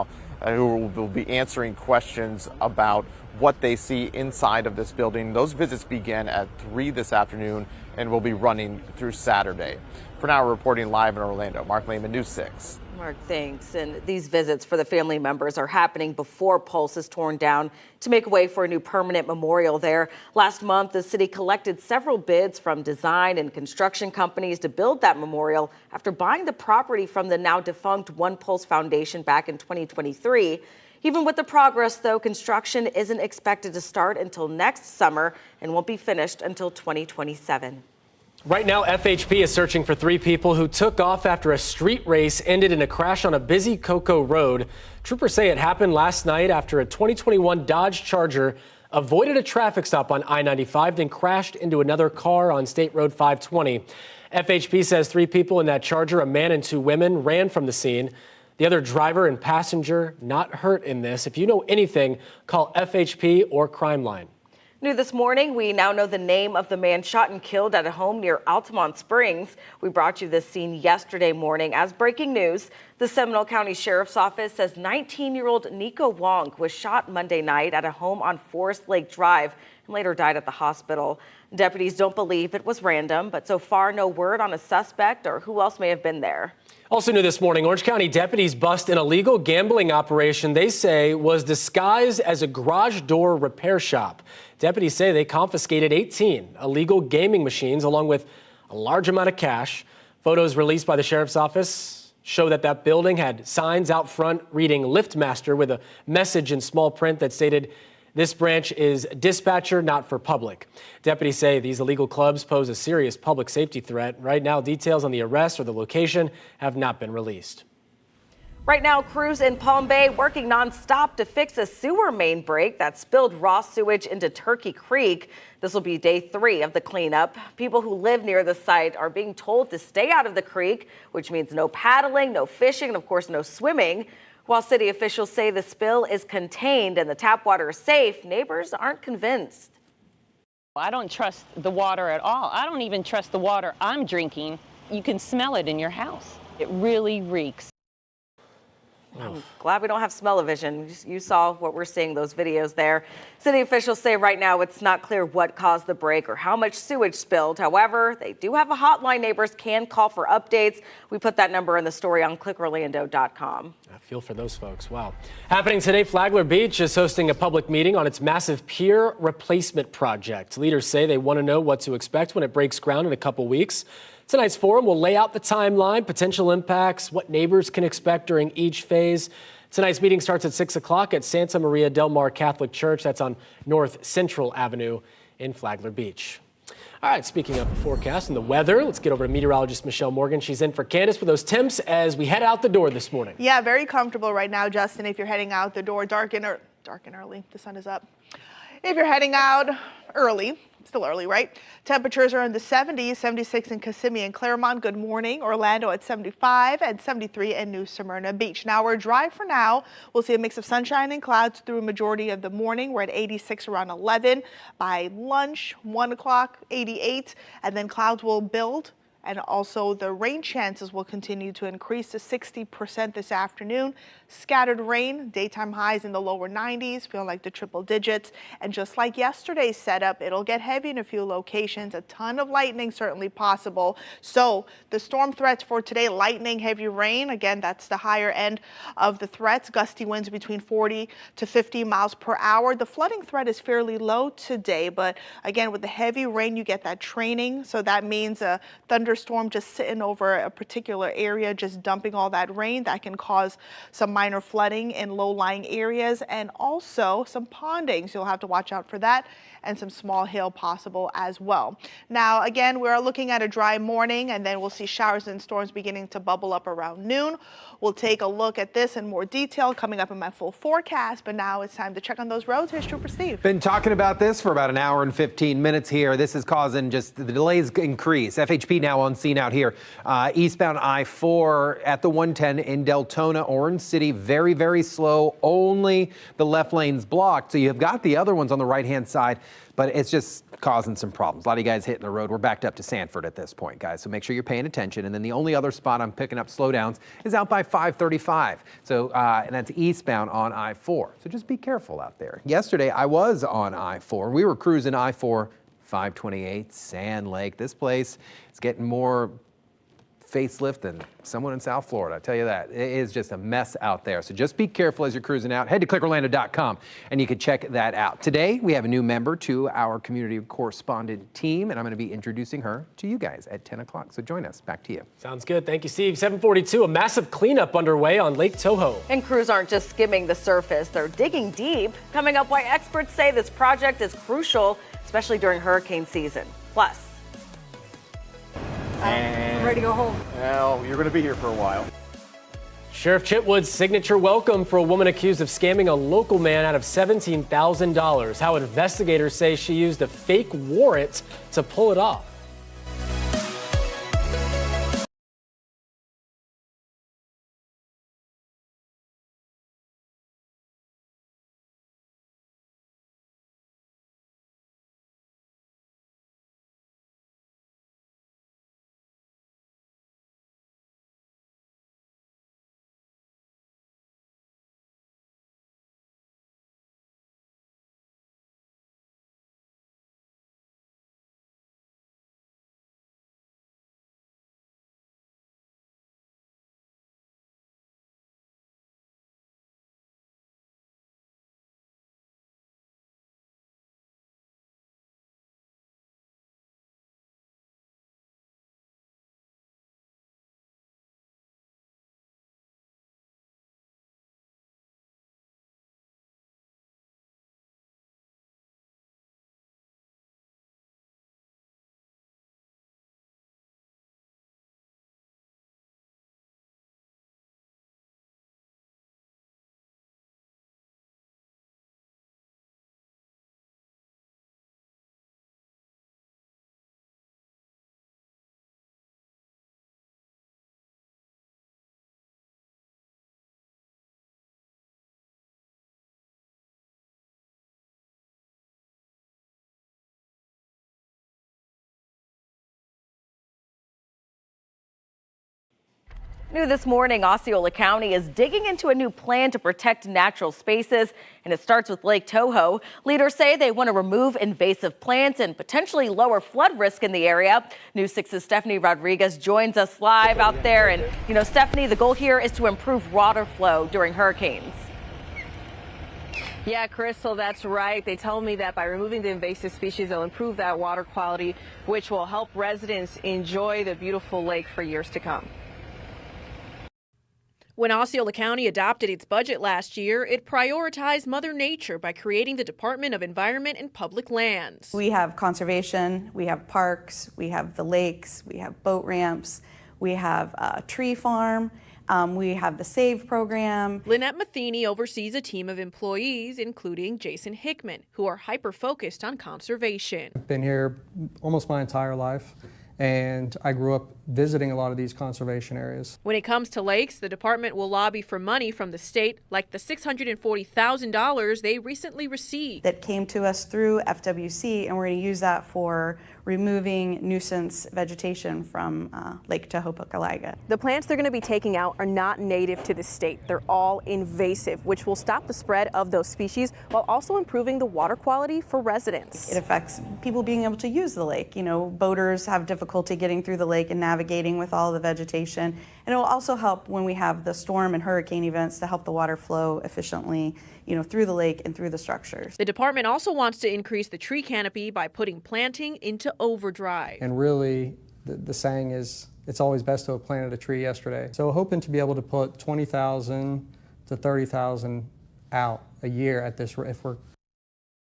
who will be answering questions about what they see inside of this building. Those visits begin at 3 this afternoon and will be running through Saturday. For now, reporting live in Orlando, Mark Lehman, News 6. Mark, thanks. And these visits for the family members are happening before Pulse is torn down to make way for a new permanent memorial there. Last month, the city collected several bids from design and construction companies to build that memorial after buying the property from the now defunct One Pulse Foundation back in 2023. Even with the progress, though, construction isn't expected to start until next summer and won't be finished until 2027. Right now, FHP is searching for 3 people who took off after a street race ended in a crash on a busy Cocoa Road. Troopers say it happened last night after a 2021 Dodge Charger avoided a traffic stop on I-95, then crashed into another car on State Road 520. FHP says 3 people in that Charger, a man and 2 women, ran from the scene. The other driver and passenger not hurt in this. If you know anything, call FHP or Crime Line. New this morning, we now know the name of the man shot and killed at a home near Altamont Springs. We brought you this scene yesterday morning as breaking news. The Seminole County Sheriff's Office says 19-year-old Nico Wong was shot Monday night at a home on Forest Lake Drive and later died at the hospital. Deputies don't believe it was random, but so far no word on a suspect or who else may have been there. Also new this morning, Orange County deputies bust an illegal gambling operation they say was disguised as a garage door repair shop. Deputies say they confiscated 18 illegal gaming machines along with a large amount of cash. Photos released by the sheriff's office show that building had signs out front reading Liftmaster with a message in small print that stated, "This branch is dispatcher, not for public." Deputies say these illegal clubs pose a serious public safety threat. Right now, details on the arrest or the location have not been released. Right now, crews in Palm Bay working nonstop to fix a sewer main break that spilled raw sewage into Turkey Creek. This will be day 3 of the cleanup. People who live near the site are being told to stay out of the creek, which means no paddling, no fishing, and of course, no swimming. While city officials say the spill is contained and the tap water is safe, neighbors aren't convinced. I don't trust the water at all. I don't even trust the water I'm drinking. You can smell it in your house. It really reeks. I'm glad we don't have smell-o-vision. You saw what we're seeing, those videos there. City officials say right now it's not clear what caused the break or how much sewage spilled. However, they do have a hotline neighbors can call for updates. We put that number in the story on clickorlando.com. I feel for those folks. Wow. Happening today, Flagler Beach is hosting a public meeting on its massive pier replacement project. Leaders say they want to know what to expect when it breaks ground in a couple weeks. Tonight's forum will lay out the timeline, potential impacts, what neighbors can expect during each phase. Tonight's meeting starts at 6 o'clock at Santa Maria del Mar Catholic Church. That's on North Central Avenue in Flagler Beach. All right, speaking of the forecast and the weather, let's get over to meteorologist Michelle Morgan. She's in for Candace with those temps as we head out the door this morning. Yeah, very comfortable right now, Justin. If you're heading out the door, dark and early. The sun is up. If you're heading out early, still early, right? Temperatures are in the 70s, 76 in Kissimmee and Claremont. Good morning. Orlando at 75 and 73 in New Smyrna Beach. Now we're dry for now. We'll see a mix of sunshine and clouds through a majority of the morning. We're at 86 around 11. By lunch, 1 o'clock, 88, and then clouds will build. And also the rain chances will continue to increase to 60% this afternoon. Scattered rain, daytime highs in the lower 90s, feeling like the triple digits. And just like yesterday's setup, it'll get heavy in a few locations. A ton of lightning certainly possible. So the storm threats for today, lightning, heavy rain. Again, that's the higher end of the threats. Gusty winds between 40 to 50 miles per hour. The flooding threat is fairly low today, but again, with the heavy rain, you get that training. So that means a thunderstorm just sitting over a particular area, just dumping all that rain. That can cause some minor flooding in low-lying areas and also some ponding. So you'll have to watch out for that, and some small hail possible as well. Now, again, we're looking at a dry morning, and then we'll see showers and storms beginning to bubble up around noon. We'll take a look at this in more detail coming up in my full forecast, but now it's time to check on those roads. Here's Trooper Steve. Been talking about this for about an hour and 15 minutes here. This is causing just the delays increase. FHP now on scene out here. Eastbound I-4 at the 110 in Deltona, Orange City. Very, very slow. Only the left lane's blocked. So you've got the other ones on the right-hand side, but it's just causing some problems. A lot of you guys hitting the road. We're backed up to Sanford at this point, guys. So make sure you're paying attention. And then the only other spot I'm picking up slowdowns is out by 535. So, and that's eastbound on I-4. So just be careful out there. Yesterday, I was on I-4. We were cruising I-4, 528, Sand Lake. This place is getting more facelift than someone in South Florida. I tell you that. It is just a mess out there. So just be careful as you're cruising out. Head to clickorlando.com and you can check that out. Today, we have a new member to our community correspondent team, and I'm going to be introducing her to you guys at 10 o'clock. So join us. Back to you. Sounds good. Thank you, Steve. 742, a massive cleanup underway on Lake Toho. And crews aren't just skimming the surface, they're digging deep. Coming up, why experts say this project is crucial, especially during hurricane season. Plus, I'm ready to go home. Well, you're going to be here for a while. Sheriff Chitwood's signature welcome for a woman accused of scamming a local man out of $17,000. How investigators say she used a fake warrant to pull it off. New this morning, Osceola County is digging into a new plan to protect natural spaces, and it starts with Lake Toho. Leaders say they want to remove invasive plants and potentially lower flood risk in the area. News 6's Stephanie Rodriguez joins us live out there. And, Stephanie, the goal here is to improve water flow during hurricanes. Yeah, Crystal, that's right. They told me that by removing the invasive species, they'll improve that water quality, which will help residents enjoy the beautiful lake for years to come. When Osceola County adopted its budget last year, it prioritized Mother Nature by creating the Department of Environment and Public Lands. We have conservation, we have parks, we have the lakes, we have boat ramps, we have a tree farm, we have the SAVE program. Lynette Matheny oversees a team of employees, including Jason Hickman, who are hyper-focused on conservation. I've been here almost my entire life, and I grew up visiting a lot of these conservation areas. When it comes to lakes, the department will lobby for money from the state, like the $640,000 they recently received. That came to us through FWC, and we're going to use that for removing nuisance vegetation from Lake Tohopekalaga. The plants they're going to be taking out are not native to the state. They're all invasive, which will stop the spread of those species while also improving the water quality for residents. It affects people being able to use the lake. Boaters have difficulty getting through the lake and navigating with all the vegetation. And it will also help when we have the storm and hurricane events to help the water flow efficiently, through the lake and through the structures. The department also wants to increase the tree canopy by putting planting into overdrive. And really, the saying is, it's always best to have planted a tree yesterday. So hoping to be able to put 20,000 to 30,000 out a year at this, if we're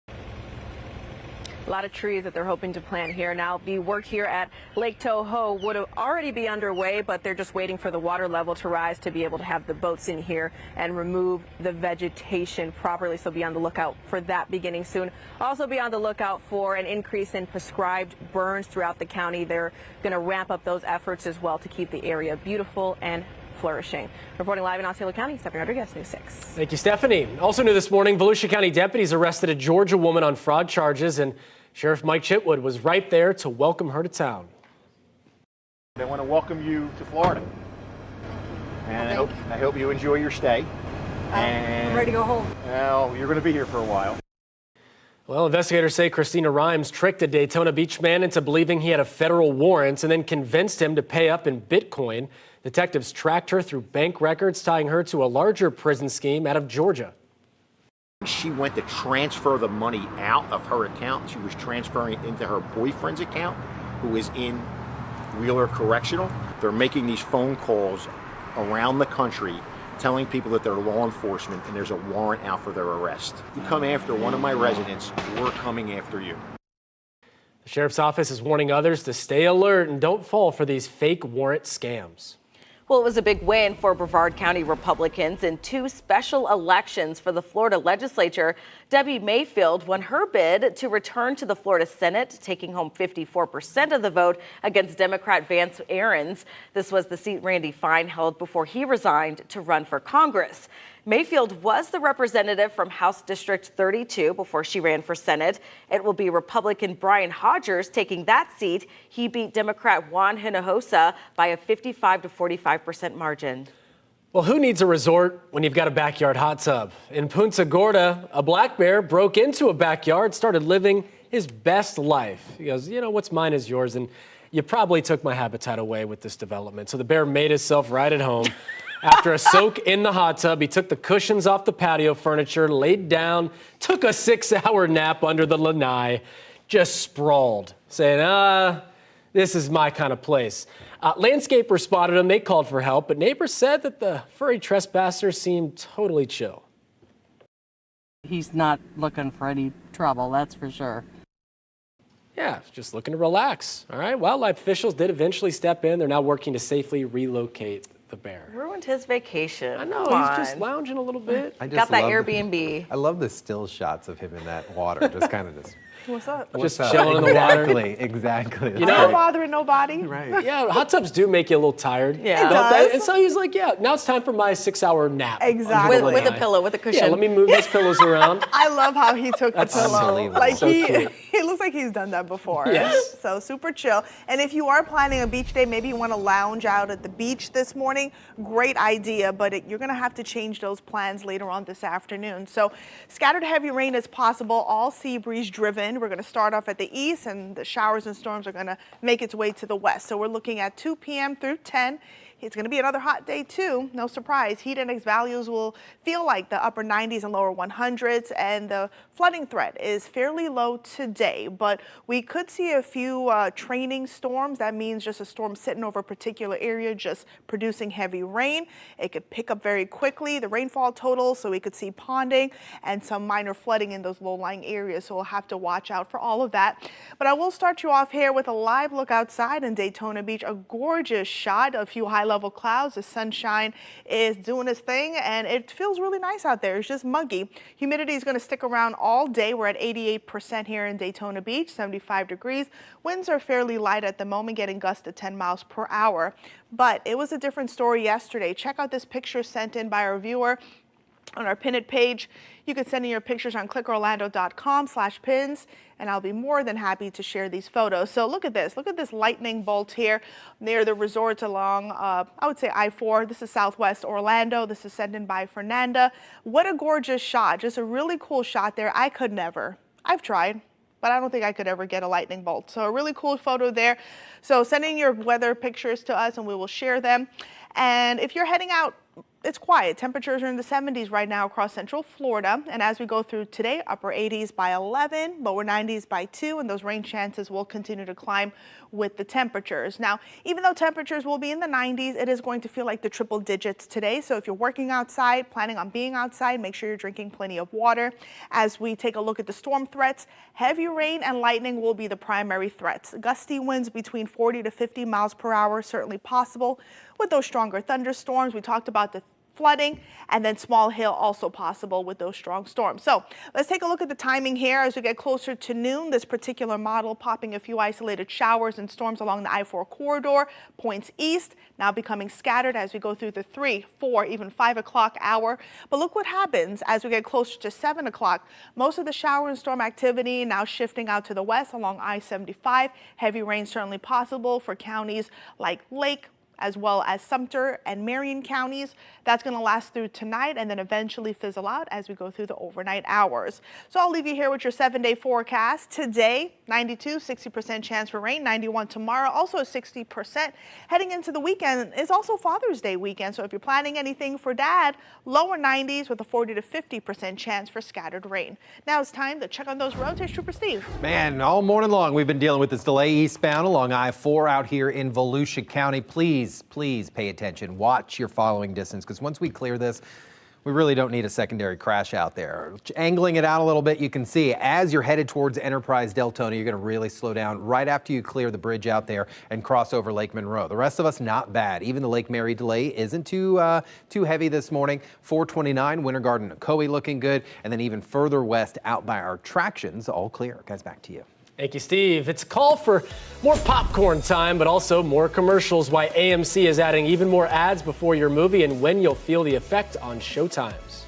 A lot of trees that they're hoping to plant here. Now, the work here at Lake Toho would have already be underway, but they're just waiting for the water level to rise to be able to have the boats in here and remove the vegetation properly. So be on the lookout for that beginning soon. Also be on the lookout for an increase in prescribed burns throughout the county. They're going to ramp up those efforts as well to keep the area beautiful and flourishing. Reporting live in Osceola County, Stephanie Rodriguez, News 6. Thank you, Stephanie. Also new this morning, Volusia County deputies arrested a Georgia woman on fraud charges, and Sheriff Mike Chitwood was right there to welcome her to town. They want to welcome you to Florida, and I hope you enjoy your stay. I'm ready to go home. Well, you're going to be here for a while. Well, investigators say Christina Rhymes tricked a Daytona Beach man into believing he had a federal warrant and then convinced him to pay up in Bitcoin. Detectives tracked her through bank records, tying her to a larger prison scheme out of Georgia. She went to transfer the money out of her account. She was transferring it into her boyfriend's account, who is in Wheeler Correctional. They're making these phone calls around the country telling people that they're law enforcement and there's a warrant out for their arrest. You come after one of my residents, we're coming after you. The sheriff's office is warning others to stay alert and don't fall for these fake warrant scams. Well, it was a big win for Brevard County Republicans in 2 special elections for the Florida legislature. Debbie Mayfield won her bid to return to the Florida Senate, taking home 54% of the vote against Democrat Vance Aarons. This was the seat Randy Fine held before he resigned to run for Congress. Mayfield was the representative from House District 32 before she ran for Senate. It will be Republican Brian Hodgers taking that seat. He beat Democrat Juan Hinojosa by a 55 to 45% margin. Well, who needs a resort when you've got a backyard hot tub? In Punta Gorda, a black bear broke into a backyard, started living his best life. He goes, what's mine is yours, and you probably took my habitat away with this development. So the bear made himself right at home. After a soak in the hot tub, he took the cushions off the patio furniture, laid down, took a 6-hour nap under the lanai, just sprawled, saying, this is my kind of place. Landscapers spotted him. They called for help, but neighbors said that the furry trespasser seemed totally chill. He's not looking for any trouble, that's for sure. Yeah, just looking to relax. All right, wildlife officials did eventually step in. They're now working to safely relocate the bear. Ruined his vacation. I know, he's just lounging a little bit. Got that Airbnb. I love the still shots of him in that water, just kind of just. What's up? Just chilling in the water. Exactly. No bothering nobody. Right. Yeah, hot tubs do make you a little tired. Yeah. It does. And so he's like, now it's time for my 6-hour nap. Exactly. With a pillow, with a cushion. Yeah, let me move these pillows around. I love how he took the pillow. unbelievable. Like So he cute. looks like he's done that before. Yes. So super chill. And if you are planning a beach day, maybe you want to lounge out at the beach this morning, great idea, but you're going to have to change those plans later on this afternoon. So scattered heavy rain is possible, all sea breeze driven. We're going to start off at the east, and the showers and storms are going to make its way to the west. So we're looking at 2 p.m. through 10. It's going to be another hot day too, no surprise. Heat index values will feel like the upper 90s and lower 100s, and the flooding threat is fairly low today, but we could see a few training storms. That means just a storm sitting over a particular area, just producing heavy rain. It could pick up very quickly, the rainfall total, so we could see ponding and some minor flooding in those low-lying areas, so we'll have to watch out for all of that. But I will start you off here with a live look outside in Daytona Beach, a gorgeous shot, a few high-level clouds. The sunshine is doing its thing, and it feels really nice out there. It's just muggy. Humidity is going to stick around all day. We're at 88% here in Daytona Beach, 75 degrees. Winds are fairly light at the moment, getting gusts to 10 miles per hour. But it was a different story yesterday. Check out this picture sent in by our viewer on our Pin It page. You can send in your pictures on clickorlando.com/pins, and I'll be more than happy to share these photos. So look at this. Look at this lightning bolt here near the resorts along, I would say I-4. This is Southwest Orlando. This is sent in by Fernanda. What a gorgeous shot. Just a really cool shot there. I could never. I've tried, but I don't think I could ever get a lightning bolt. So a really cool photo there. So send in your weather pictures to us and we will share them. And if you're heading out, it's quiet. Temperatures are in the 70s right now across central Florida. And as we go through today, upper 80s by 11, lower 90s by 2, and those rain chances will continue to climb with the temperatures. Now, even though temperatures will be in the 90s, it is going to feel like the triple digits today. So if you're working outside, planning on being outside, make sure you're drinking plenty of water. As we take a look at the storm threats, heavy rain and lightning will be the primary threats. Gusty winds between 40 to 50 miles per hour certainly possible. With those stronger thunderstorms, we talked about the flooding, and then small hail also possible with those strong storms. So let's take a look at the timing here as we get closer to noon. This particular model popping a few isolated showers and storms along the I-4 corridor, points east, now becoming scattered as we go through the 3, 4, even 5 o'clock hour. But look what happens as we get closer to 7 o'clock. Most of the shower and storm activity now shifting out to the west along I-75. Heavy rain certainly possible for counties like Lake, as well as Sumter and Marion counties. That's going to last through tonight and then eventually fizzle out as we go through the overnight hours. So I'll leave you here with your 7-day forecast. Today, 92, 60% chance for rain, 91 tomorrow, also 60%. Heading into the weekend is also Father's Day weekend. So if you're planning anything for dad, lower 90s with a 40 to 50% chance for scattered rain. Now it's time to check on those roads. Here's Trooper Steve. Man, all morning long we've been dealing with this delay eastbound along I-4 out here in Volusia County. Please pay attention. Watch your following distance, because once we clear this, we really don't need a secondary crash out there. Angling it out a little bit, you can see as you're headed towards Enterprise Deltona, you're going to really slow down right after you clear the bridge out there and cross over Lake Monroe. The rest of us, not bad. Even the Lake Mary delay isn't too heavy this morning. 429, Winter Garden, Ocoee looking good, and then even further west out by our Tractions, all clear. Guys, back to you. Thank you, Steve. It's a call for more popcorn time, but also more commercials. Why AMC is adding even more ads before your movie and when you'll feel the effect on showtimes.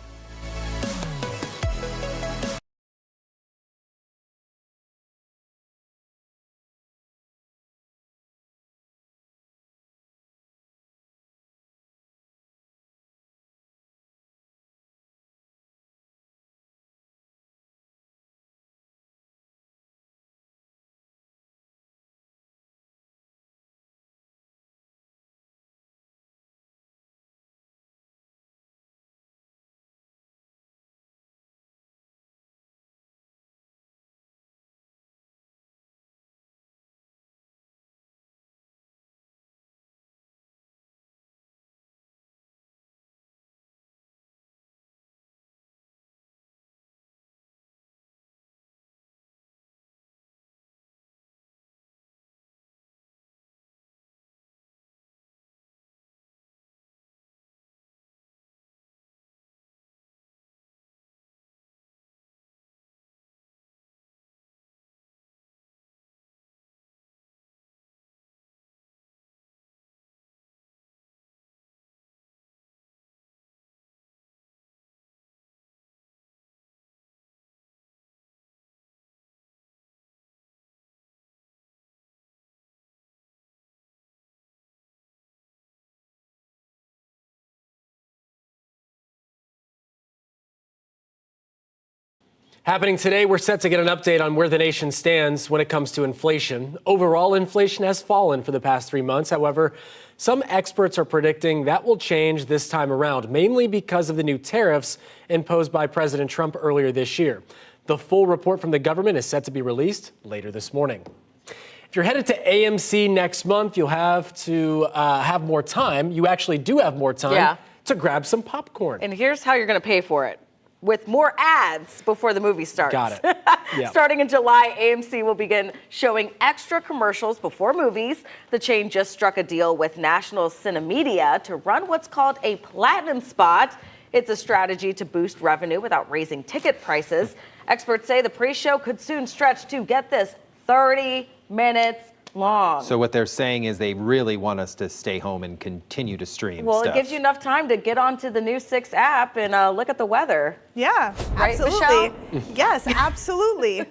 Happening today, we're set to get an update on where the nation stands when it comes to inflation. Overall, inflation has fallen for the past 3 months. However, some experts are predicting that will change this time around, mainly because of the new tariffs imposed by President Trump earlier this year. The full report from the government is set to be released later this morning. If you're headed to AMC next month, you'll have to have more time. You actually do have more time to grab some popcorn. And here's how you're going to pay for it. With more ads before the movie starts. Got it. Yeah. Starting in July, AMC will begin showing extra commercials before movies. The chain just struck a deal with National Cinemedia to run what's called a platinum spot. It's a strategy to boost revenue without raising ticket prices. Experts say the pre-show could soon stretch to, get this, 30 minutes long. So what they're saying is they really want us to stay home and continue to stream Well, stuff. it gives you enough time to get onto the News 6 app and look at the weather. Yeah, Right, absolutely. Michelle? Yes, absolutely.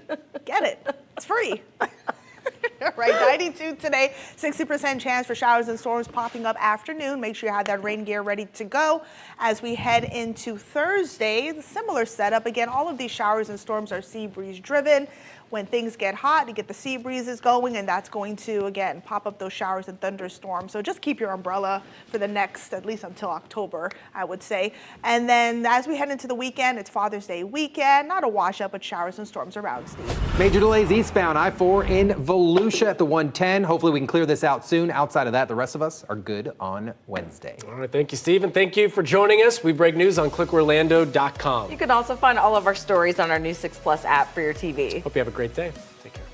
Get it. It's free. Right, 92 today, 60% chance for showers and storms popping up afternoon. Make sure you have that rain gear ready to go. As we head into Thursday, the similar setup. Again, all of these showers and storms are sea breeze driven. When things get hot, you get the sea breezes going, and that's going to, again, pop up those showers and thunderstorms. So just keep your umbrella for the next, at least until October, I would say. And then as we head into the weekend, it's Father's Day weekend. Not a wash up, but showers and storms around, Steve. Major delays eastbound I-4 in Volusia at the 110. Hopefully we can clear this out soon. Outside of that, the rest of us are good on Wednesday. All right, thank you, Steve, and thank you for joining us. We break news on clickorlando.com. You can also find all of our stories on our News 6 Plus app for your TV. Hope you have a great day. Take care.